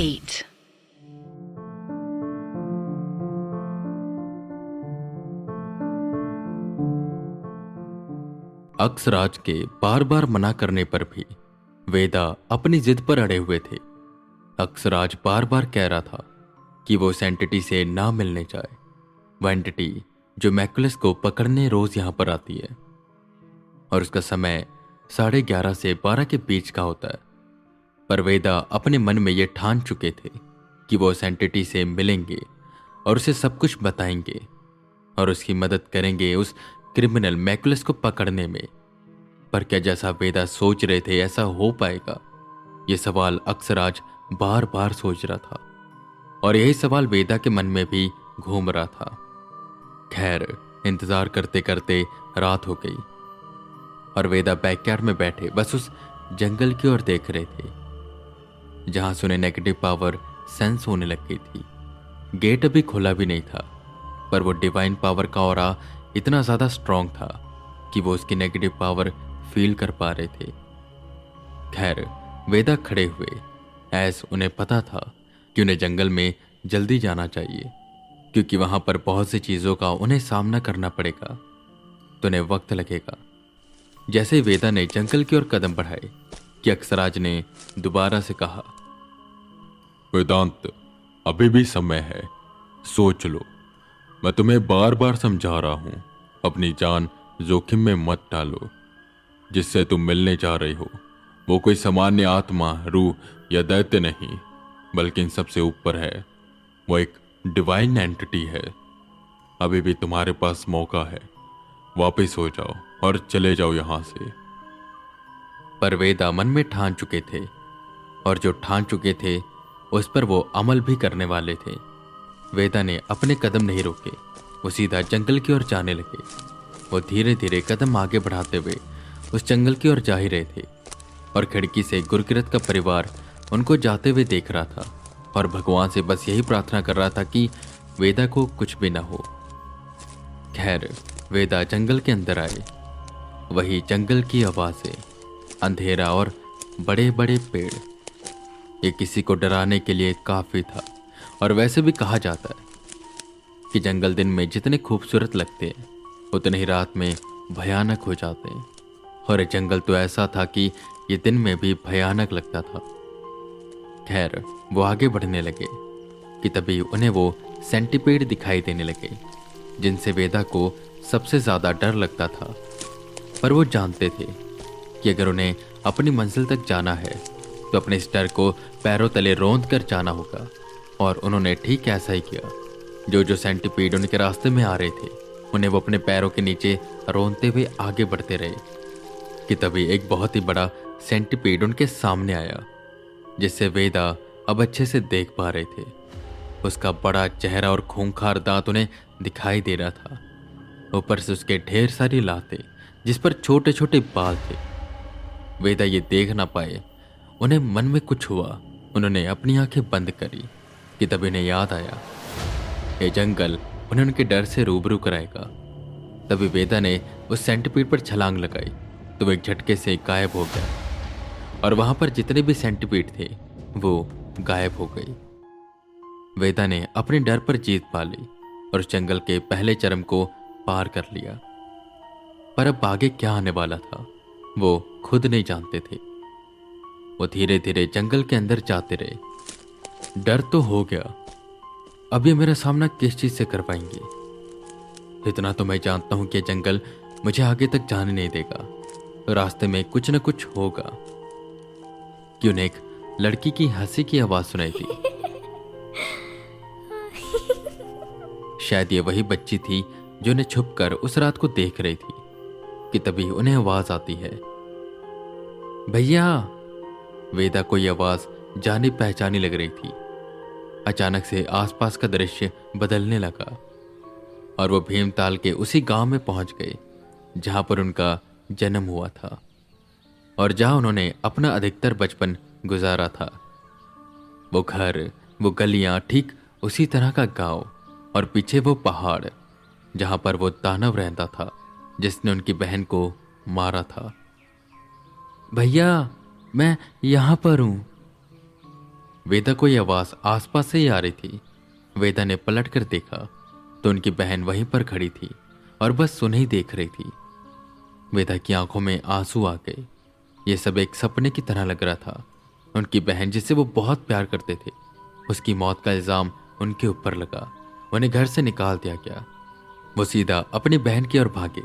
8. अक्सराज के बार बार मना करने पर भी वेदा अपनी जिद पर अड़े हुए थे। अक्सराज बार बार कह रहा था कि वो उस एंटिटी से ना मिलने जाए, वह एंटिटी जो मैकुलस को पकड़ने रोज यहां पर आती है और उसका समय 11:30 से 12 के बीच का होता है। पर वेदा अपने मन में ये ठान चुके थे कि वो उस एंटिटी से मिलेंगे और उसे सब कुछ बताएंगे और उसकी मदद करेंगे उस क्रिमिनल मैकुलस को पकड़ने में। पर क्या जैसा वेदा सोच रहे थे ऐसा हो पाएगा? यह सवाल अक्सराज बार बार सोच रहा था और यही सवाल वेदा के मन में भी घूम रहा था। खैर, इंतजार करते करते रात हो गई और वेदा बैकयार्ड में बैठे बस उस जंगल की ओर देख रहे थे जहां से उन्हें नेगेटिव पावर सेंस होने लग गई थी। गेट अभी खुला भी नहीं था, पर वो डिवाइन पावर का ऑरा इतना ज्यादा स्ट्रांग था कि वो उसकी नेगेटिव पावर फील कर पा रहे थे। खैर, वेदा खड़े हुए ऐस उन्हें पता था कि उन्हें जंगल में जल्दी जाना चाहिए क्योंकि वहां पर बहुत सी चीजों का उन्हें सामना करना पड़ेगा, तो उन्हें वक्त लगेगा। जैसे ही वेदा ने जंगल की ओर कदम बढ़ाए कि अक्सराज ने दोबारा से कहा, वेदांत, अभी भी समय है, सोच लो। मैं तुम्हें बार बार समझा रहा हूं, अपनी जान जोखिम में मत डालो। जिससे तुम मिलने जा रही हो वो कोई सामान्य आत्मा, रूह या दैत्य नहीं, बल्कि इन सबसे ऊपर है। वो एक डिवाइन एंटिटी है। अभी भी तुम्हारे पास मौका है, वापस हो जाओ और चले जाओ यहां से। पर वेदा मन में ठान चुके थे और जो ठान चुके थे उस पर वो अमल भी करने वाले थे। वेदा ने अपने कदम नहीं रोके, वो सीधा जंगल की ओर जाने लगे। वो धीरे धीरे कदम आगे बढ़ाते हुए उस जंगल की ओर जा ही रहे थे और खिड़की से गुरकिरत का परिवार उनको जाते हुए देख रहा था और भगवान से बस यही प्रार्थना कर रहा था कि वेदा को कुछ भी ना हो। खैर, वेदा जंगल के अंदर आए। वही जंगल की आवाजें, अंधेरा और बड़े बड़े पेड़, ये किसी को डराने के लिए काफी था। और वैसे भी कहा जाता है कि जंगल दिन में जितने खूबसूरत लगते हैं उतने ही रात में भयानक हो जाते हैं। और ये जंगल तो ऐसा था कि ये दिन में भी भयानक लगता था। खैर, वो आगे बढ़ने लगे कि तभी उन्हें वो सेंटीपेड दिखाई देने लगे जिनसे वेदा को सबसे ज्यादा डर लगता था। पर वो जानते थे कि अगर उन्हें अपनी मंजिल तक जाना है तो अपने इस डर को पैरों तले रौंद कर जाना होगा। और उन्होंने ठीक ऐसा ही किया। जो सेंटीपीड उनके रास्ते में आ रहे थे उन्हें वो अपने पैरों के नीचे रौंदते हुए आगे बढ़ते रहे कि तभी एक बहुत ही बड़ा सेंटीपीड उनके सामने आया जिससे वेदा अब अच्छे से देख पा रहे थे। उसका बड़ा चेहरा और खूंखार दांत उन्हें दिखाई दे रहा था। ऊपर से उसके ढेर सारी लातें जिस पर छोटे छोटे बाल थे। वेदा ये देख ना पाए, उन्हें मन में कुछ हुआ। उन्होंने अपनी आंखें बंद करी कि तभी उन्हें याद आया ये जंगल उन्हें उनके डर से रूबरू कराएगा। तभी वेदा ने उस सेंटीपीड पर छलांग लगाई तो वो एक झटके से गायब हो गया और वहां पर जितने भी सेंटीपीड थे वो गायब हो गई। वेदा ने अपने डर पर जीत पा ली और उस जंगल के पहले चरम को पार कर लिया। पर अब आगे क्या आने वाला था वो खुद नहीं जानते थे। वो धीरे धीरे जंगल के अंदर जाते रहे। डर तो हो गया, अब ये मेरा सामना किस चीज से कर पाएंगे? इतना तो मैं जानता हूं कि जंगल मुझे आगे तक जाने नहीं देगा। तो रास्ते में कुछ न कुछ होगा कि उन्हें एक लड़की की हंसी की आवाज सुनाई दी। शायद ये वही बच्ची थी जो उन्हें छुपकर उस रात को देख रही थी कि तभी उन्हें आवाज आती है, भैया। वेदा को यह आवाज जानी पहचानी लग रही थी। अचानक से आसपास का दृश्य बदलने लगा और वो भीमताल के उसी गांव में पहुंच गए जहां पर उनका जन्म हुआ था और जहां उन्होंने अपना अधिकतर बचपन गुजारा था। वो घर, वो गलियां, ठीक उसी तरह का गांव और पीछे वो पहाड़ जहां पर वो दानव रहता था जिसने उनकी बहन को मारा था। भैया, मैं यहां पर हूं। वेदा को यह आवाज आसपास से ही आ रही थी। वेदा ने पलट कर देखा तो उनकी बहन वहीं पर खड़ी थी और बस उन्हें ही देख रही थी। वेदा की आंखों में आंसू आ गए। ये सब एक सपने की तरह लग रहा था। उनकी बहन जिसे वो बहुत प्यार करते थे, उसकी मौत का इल्जाम उनके ऊपर लगा। उन्हें घर से निकाल दिया गया। वो सीधा अपनी बहन की ओर भागे,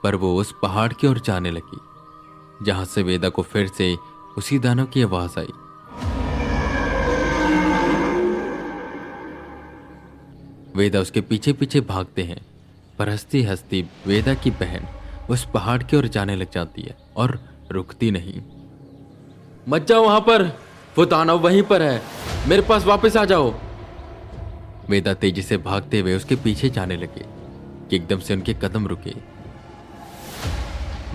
पर वो उस पहाड़ की ओर जाने लगी जहां से वेदा को फिर से उसी दानव की आवाज आई। वेदा उसके पीछे पीछे भागते हैं, पर हंसती हंसती वेदा की बहन उस पहाड़ की ओर जाने लग जाती है और रुकती नहीं। मत जाओ वहां पर, वो दानव वहीं पर है, मेरे पास वापस आ जाओ। वेदा तेजी से भागते हुए उसके पीछे जाने लगे कि एकदम से उनके कदम रुके।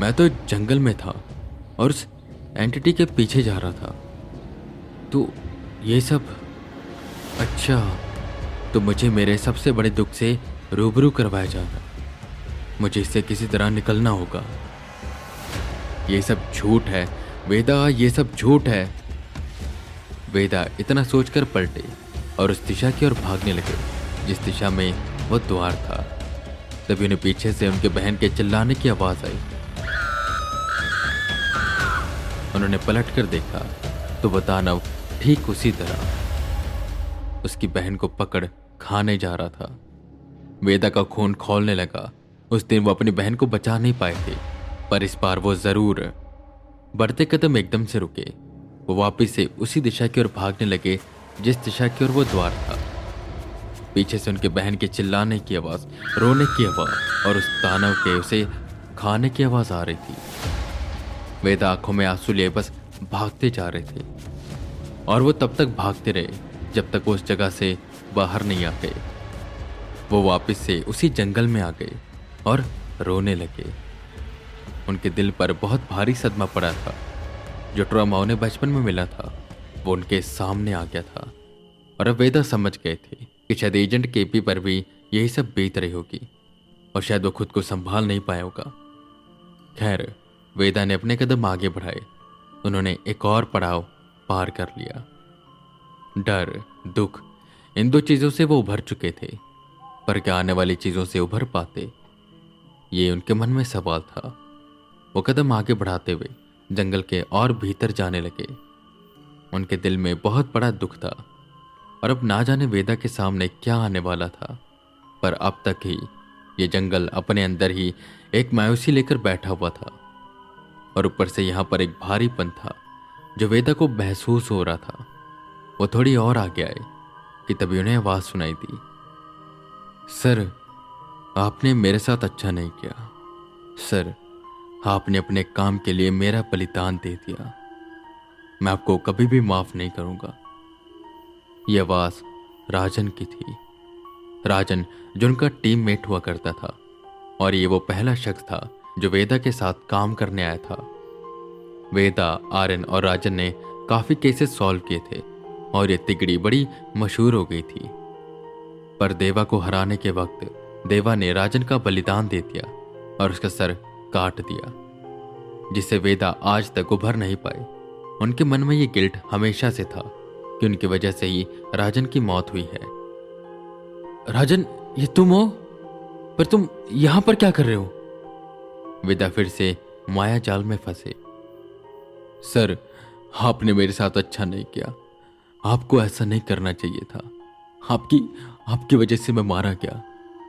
मैं तो जंगल में था और उस एंटिटी के पीछे जा रहा था, तो ये सब, अच्छा, तो मुझे मेरे सबसे बड़े दुख से रूबरू करवाया जा रहा। मुझे इससे किसी तरह निकलना होगा। ये सब झूठ है वेदा, ये सब झूठ है। वेदा इतना सोचकर पलटे और उस दिशा की ओर भागने लगे जिस दिशा में वो द्वार था। तभी उन्हें पीछे से उनके बहन के चिल्लाने की आवाज आई। उन्होंने पलट कर देखा तो वो दानव ठीक उसी तरह उसकी बहन को पकड़ खाने जा रहा था। वेदा का खून खौलने लगा। उस दिन वो अपनी बहन को बचा नहीं पाए थे, पर इस बार वो जरूर। बढ़ते कदम एकदम से रुके। वो वापस से उसी दिशा की ओर भागने लगे जिस दिशा की ओर वो द्वार था। पीछे से उनके बहन के चिल्लाने की आवाज, रोने की आवाज और उस दानव के उसे खाने की आवाज आ रही थी। वेदा आंखों में आंसू लिए बस भागते जा रहे थे और वो तब तक भागते रहे जब तक वो उस जगह से बाहर नहीं आ गए। वो वापस से उसी जंगल में आ गए और रोने लगे। उनके दिल पर बहुत भारी सदमा पड़ा था। जो ट्रॉमा उन्हें बचपन में मिला था वो उनके सामने आ गया था और अब वेदा समझ गए थे कि शायद एजेंट केपी पर भी यही सब बीत रही होगी और शायद वो खुद को संभाल नहीं पाया होगा। खैर, वेदा ने अपने कदम आगे बढ़ाए। उन्होंने एक और पड़ाव पार कर लिया। डर, दुख, इन दो चीजों से वो उभर चुके थे, पर क्या आने वाली चीजों से उभर पाते, ये उनके मन में सवाल था। वो कदम आगे बढ़ाते हुए जंगल के और भीतर जाने लगे। उनके दिल में बहुत बड़ा दुख था और अब ना जाने वेदा के सामने क्या आने वाला था। पर अब तक ही ये जंगल अपने अंदर ही एक मायूसी लेकर बैठा हुआ था और ऊपर से यहां पर एक भारीपन था जो वेदा को महसूस हो रहा था। वो थोड़ी और आगे आए कि तभी उन्हें आवाज सुनाई दी। सर, आपने मेरे साथ अच्छा नहीं किया। सर, आपने अपने काम के लिए मेरा बलिदान दे दिया। मैं आपको कभी भी माफ नहीं करूंगा। यह आवाज राजन की थी। राजन जो उनका टीममेट हुआ करता था और ये वो पहला शख्स था जो वेदा के साथ काम करने आया था। वेदा, आर्यन और राजन ने काफी केसेस सॉल्व किए थे और ये तिगड़ी बड़ी मशहूर हो गई थी। पर देवा को हराने के वक्त देवा ने राजन का बलिदान दे दिया और उसका सर काट दिया, जिससे वेदा आज तक उभर नहीं पाए। उनके मन में ये गिल्ट हमेशा से था कि उनकी वजह से ही राजन की मौत हुई है। राजन, ये तुम हो? पर तुम यहां पर क्या कर रहे हो? वेदा फिर से माया जाल में फंसे। सर, आपने मेरे साथ अच्छा नहीं किया। आपको ऐसा नहीं करना चाहिए था। आपकी वजह से मैं मारा गया,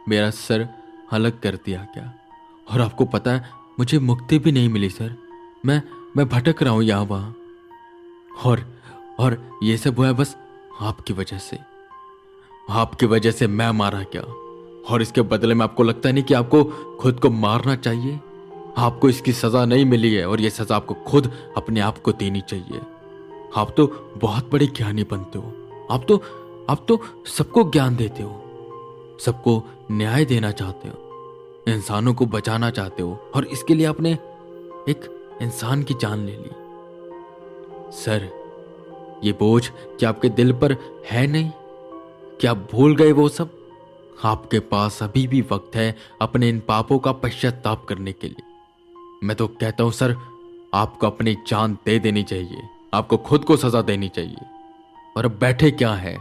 मेरा सर अलग कर दिया गया और आपको पता है मुझे मुक्ति भी नहीं मिली। सर, मैं भटक रहा हूं यहां वहां और ये सब हुआ है बस आपकी वजह से। आपकी वजह से मैं मारा गया और इसके बदले में आपको लगता नहीं कि आपको खुद को मारना चाहिए? आपको इसकी सजा नहीं मिली है और यह सजा आपको खुद अपने आप को देनी चाहिए। आप तो बहुत बड़े ज्ञानी बनते हो। आप तो सबको ज्ञान देते हो, सबको न्याय देना चाहते हो, इंसानों को बचाना चाहते हो और इसके लिए आपने एक इंसान की जान ले ली। सर, ये बोझ क्या आपके दिल पर है नहीं? क्या आप भूल गए वो सब? आपके पास अभी भी वक्त है अपने इन पापों का पश्चाताप करने के लिए। मैं तो कहता हूं सर, आपको अपनी जान दे देनी चाहिए। आपको खुद को सजा देनी चाहिए और अब बैठे क्या है?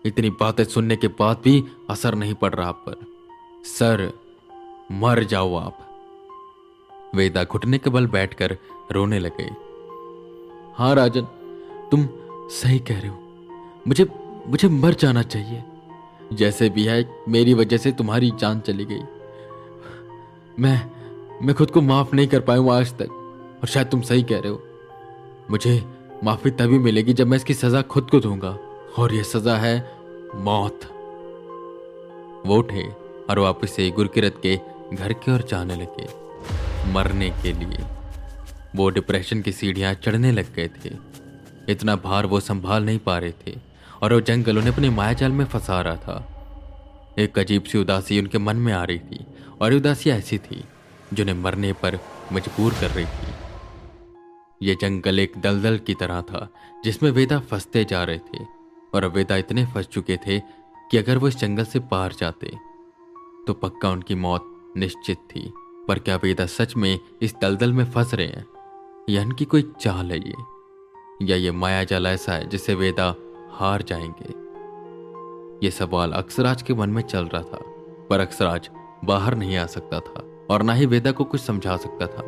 इतनी बातें सुनने के बाद भी असर नहीं पड़ रहा आप पर। सर, मर जाओ आप। वेदा घुटने के बल बैठकर रोने लगे। हाँ राजन, तुम सही कह रहे हो। मुझे मुझे मर जाना चाहिए। जैसे भी है, मेरी वजह से तुम्हारी जान चली गई। मैं खुद को माफ नहीं कर पाया हूं आज तक, और शायद तुम सही कह रहे हो। मुझे माफी तभी मिलेगी जब मैं इसकी सजा खुद को दूंगा, और यह सजा है मौत। वो उठे और वापस से गुरकिरत के घर की ओर जाने लगे, मरने के लिए। वो डिप्रेशन की सीढ़ियां चढ़ने लग गए थे। इतना भार वो संभाल नहीं पा रहे थे, और वो जंगल उन्हें अपने मायाजाल में फंसा रहा था। एक अजीब सी उदासी उनके मन में आ रही थी, और ये उदासी ऐसी थी जो उन्हें मरने पर मजबूर कर रही थी। ये जंगल एक दलदल की तरह था जिसमें वेदा फंसते जा रहे थे, और अब वेदा इतने फंस चुके थे कि अगर वो इस जंगल से बाहर जाते तो पक्का उनकी मौत निश्चित थी। पर क्या वेदा सच में इस दलदल में फंस रहे हैं, या इनकी कोई चाल है ये, या ये मायाजाल ऐसा है जिससे वेदा हार जाएंगे? ये सवाल अक्षराज के मन में चल रहा था, पर अक्षराज बाहर नहीं आ सकता था और ना ही वेदा को कुछ समझा सकता था।